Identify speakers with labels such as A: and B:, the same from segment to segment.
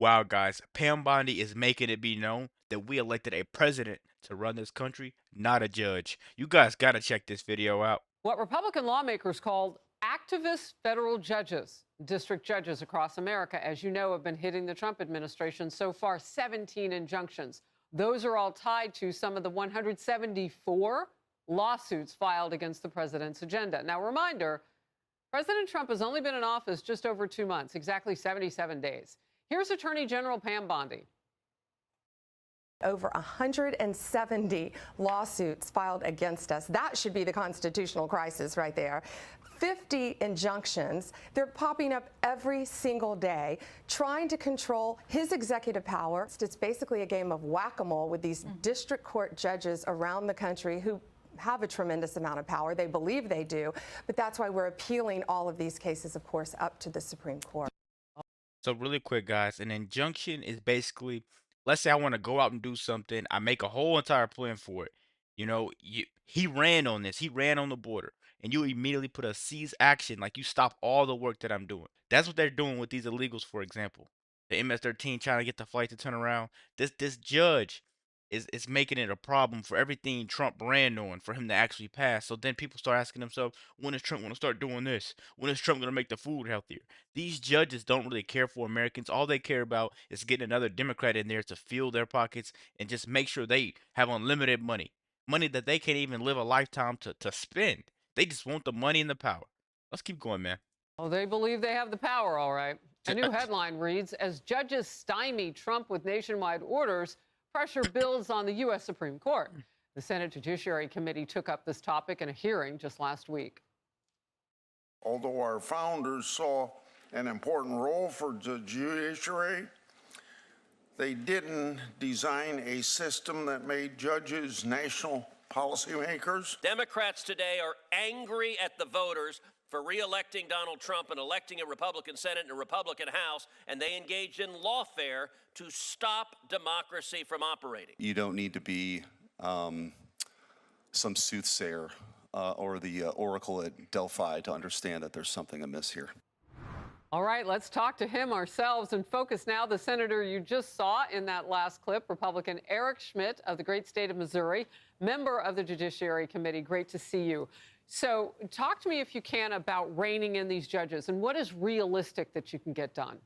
A: Wow, guys, Pam Bondi is making it be known that we elected a president to run this country, not a judge. You guys got to check this video out.
B: What Republican lawmakers called activist federal judges. District judges across America, as you know, have been hitting the Trump administration. So far, 17 injunctions. Those are all tied to some of the 174 lawsuits filed against the president's agenda. Now, reminder, President Trump has only been in office just over 2 months, exactly 77 days. Here's Attorney General Pam Bondi.
C: Over 170 lawsuits filed against us. That should be the constitutional crisis right there. 50 injunctions. They're popping up every single day, trying to control his executive power. It's basically a game of whack-a-mole with these district court judges around the country who have a tremendous amount of power. They believe they do, but that's why we're appealing all of these cases, of course, up to the Supreme Court.
A: So really quick, guys, an injunction is basically, let's say I want to go out and do something. I make a whole entire plan for it. He ran on this. He ran on the border, and you immediately put a seize action, like you stop all the work that I'm doing. That's what they're doing with these illegals, for example. The MS-13 trying to get the flight to turn around. This judge is making it a problem for everything Trump ran on for him to actually pass. So then people start asking themselves, when is Trump going to start doing this? When is Trump going to make the food healthier? These judges don't really care for Americans. All they care about is getting another Democrat in there to fill their pockets and just make sure they have unlimited money. Money that they can't even live a lifetime to spend. They just want the money and the power. Let's keep going, man.
B: Oh, they believe they have the power, all right. A new headline reads, as judges stymie Trump with nationwide orders, pressure builds on the U.S. Supreme Court. The Senate Judiciary Committee took up this topic in a hearing just last week.
D: Although our founders saw an important role for the judiciary, they didn't design a system that made judges national policymakers.
E: Democrats today are angry at the voters for re-electing Donald Trump and electing a Republican Senate and a Republican House, and they engaged in lawfare to stop democracy from operating.
F: You don't need to be some soothsayer or the oracle at Delphi to understand that there's something amiss here.
B: All right, let's talk to him ourselves and focus now. The senator you just saw in that last clip, Republican Eric Schmidt of the great state of Missouri, member of the Judiciary Committee. Great to see you. So talk to me, if you can, about reining in these judges and what is realistic that you can get done.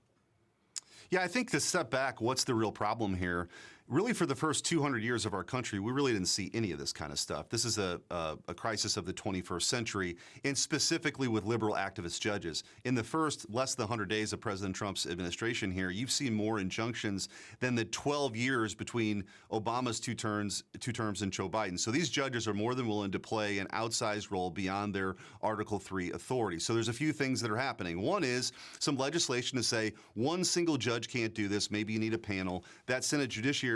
G: Yeah, I think to step back, what's the real problem here? Really, for the first 200 years of our country, we really didn't see any of this kind of stuff. This is a crisis of the 21st century, and specifically with liberal activist judges. In the first less than 100 days of President Trump's administration here, you've seen more injunctions than the 12 years between Obama's two terms and Joe Biden. So these judges are more than willing to play an outsized role beyond their Article III authority. So there's a few things that are happening. One is some legislation to say one single judge can't do this. Maybe you need a panel. That Senate Judiciary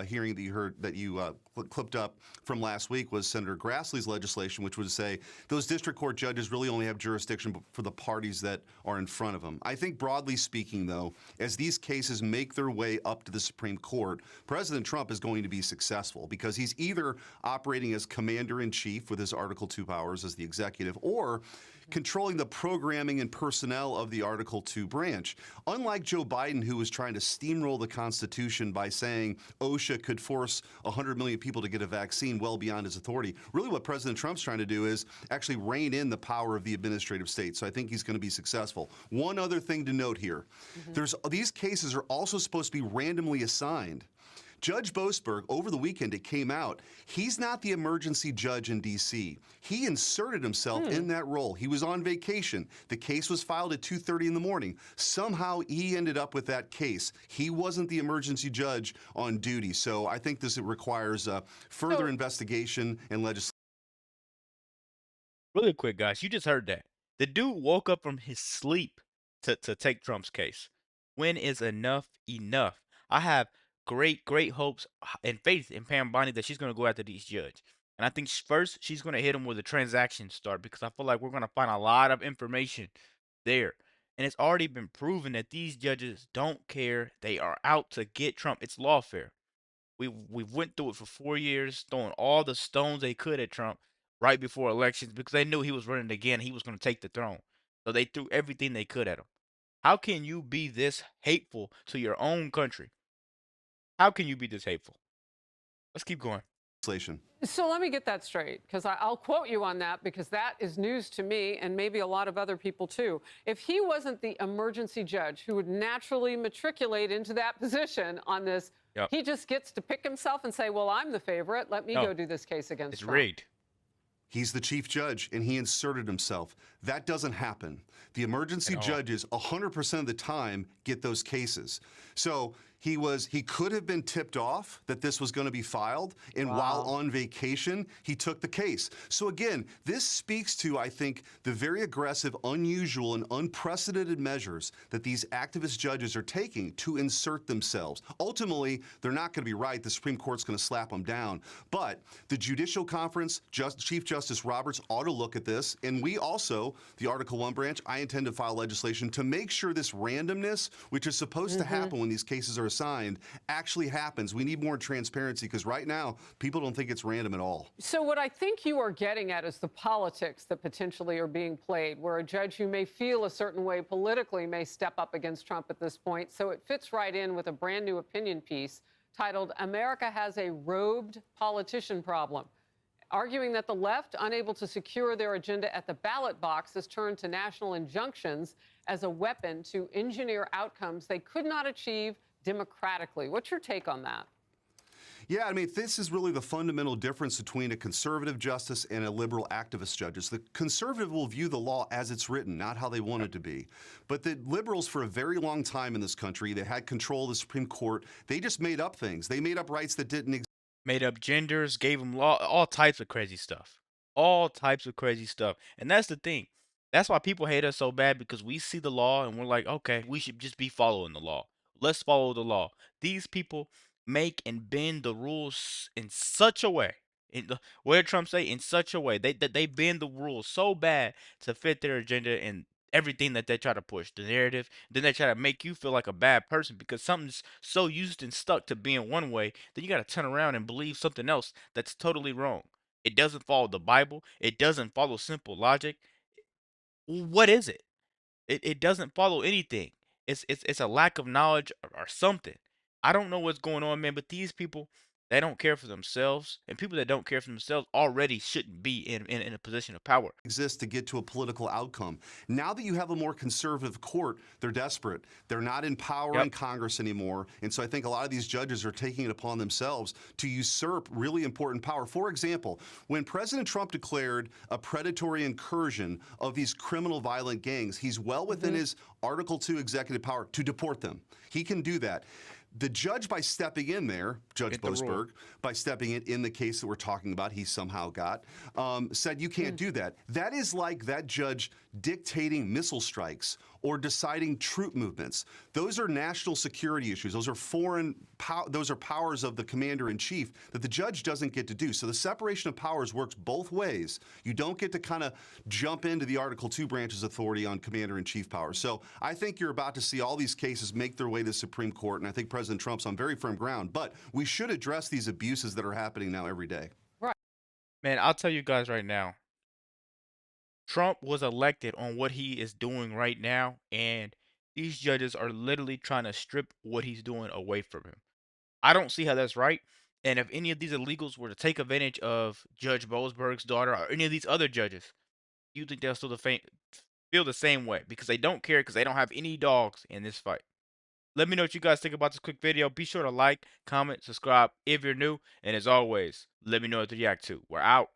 G: hearing that you heard, that you clipped up from last week, was Senator Grassley's legislation, which would say those district court judges really only have jurisdiction for the parties that are in front of them. I think broadly speaking, though, as these cases make their way up to the Supreme Court, President Trump is going to be successful because he's either operating as commander-in-chief with his Article II powers as the executive, or controlling the programming and personnel of the Article II branch. Unlike Joe Biden, who was trying to steamroll the Constitution by saying OSHA could force 100 million people to get a vaccine well beyond his authority, really what President Trump's trying to do is actually rein in the power of the administrative state. So I think he's going to be successful. One other thing to note here, these cases are also supposed to be randomly assigned. Judge Boasberg, over the weekend, it came out, he's not the emergency judge in D.C. He inserted himself in that role. He was on vacation. The case was filed at 2:30 in the morning. Somehow he ended up with that case. He wasn't the emergency judge on duty. So I think this requires further investigation and legislation.
A: Really quick, guys, you just heard that. The dude woke up from his sleep to take Trump's case. When is enough enough? I have great hopes and faith in Pam Bondi that she's going to go after these judges. And I think first she's going to hit them where the transaction start, because I feel like we're going to find a lot of information there. And it's already been proven that these judges don't care. They are out to get Trump. It's lawfare. We went through it for 4 years, throwing all the stones they could at Trump right before elections because they knew he was running again. He was going to take the throne. So they threw everything they could at him. How can you be this hateful to your own country? How can you be this hateful? Let's keep going.
G: Legislation.
B: So let me get that straight, because I'll quote you on that, because that is news to me and maybe a lot of other people too. If he wasn't the emergency judge who would naturally matriculate into that position on this,
A: Yep.
B: he just gets to pick himself and say, well, I'm the favorite. Let me
A: No,
B: go do this case against
A: it's
B: Trump.
A: rigged.
G: He's the chief judge, and he inserted himself. That doesn't happen. The emergency
A: At all.
G: judges 100% of the time get those cases. So he could have been tipped off that this was going to be filed, and while on vacation, he took the case. So again, this speaks to, I think, the very aggressive, unusual, and unprecedented measures that these activist judges are taking to insert themselves. Ultimately, they're not going to be right. The Supreme Court's going to slap them down. But the Judicial Conference, Chief Justice Roberts ought to look at this, and we also, the Article 1 branch, I intend to file legislation to make sure this randomness, which is supposed to happen when these cases are assigned, actually happens. We need more transparency, because right now, people don't think it's random at all.
B: So what I think you are getting at is the politics that potentially are being played, where a judge who may feel a certain way politically may step up against Trump at this point. So it fits right in with a brand new opinion piece titled, "America Has a Robed Politician Problem," arguing that the left, unable to secure their agenda at the ballot box, has turned to national injunctions as a weapon to engineer outcomes they could not achieve democratically. What's your take on that?
G: Yeah, I mean, this is really the fundamental difference between a conservative justice and a liberal activist judge. The conservative will view the law as it's written, not how they want it to be. But the liberals, for a very long time in this country, they had control of the Supreme Court. They just made up things. They made up rights that didn't exist.
A: Made up genders, gave them law, all types of crazy stuff. All types of crazy stuff. And that's the thing. That's why people hate us so bad, because we see the law and we're like, okay, we should just be following the law. Let's follow the law. These people make and bend the rules in such a way. What did Trump say? In such a way. They bend the rules so bad to fit their agenda and everything that they try to push, the narrative. Then they try to make you feel like a bad person because something's so used and stuck to being one way, then you got to turn around and believe something else that's totally wrong. It doesn't follow the Bible. It doesn't follow simple logic. What is it? It doesn't follow anything. It's a lack of knowledge or something. I don't know what's going on, man, but these people, they don't care for themselves, and people that don't care for themselves already shouldn't be in a position of power.
G: Exist to get to a political outcome. Now that you have a more conservative court, they're desperate. They're not in power in Congress anymore. And so I think a lot of these judges are taking it upon themselves to usurp really important power. For example, when President Trump declared a predatory incursion of these criminal violent gangs, he's well within his Article 2 executive power to deport them. He can do that. The judge, by stepping in there, Judge Boasberg, by stepping in the case that we're talking about, he somehow got, said you can't do that. That is like that judge dictating missile strikes or deciding troop movements. Those are national security issues. Those are those are powers of the commander-in-chief that the judge doesn't get to do. So the separation of powers works both ways. You don't get to kind of jump into the Article 2 branch's authority on commander-in-chief powers. So I think you're about to see all these cases make their way to the Supreme Court, and I think President Trump's on very firm ground. But we should address these abuses that are happening now every day.
B: Right.
A: Man, I'll tell you guys right now, Trump was elected on what he is doing right now, and these judges are literally trying to strip what he's doing away from him. I don't see how that's right. And if any of these illegals were to take advantage of Judge Boasberg's daughter or any of these other judges, you think they'll still feel the same way because they don't care, because they don't have any dogs in this fight. Let me know what you guys think about this quick video. Be sure to like, comment, subscribe if you're new. And as always, let me know what to react to. We're out.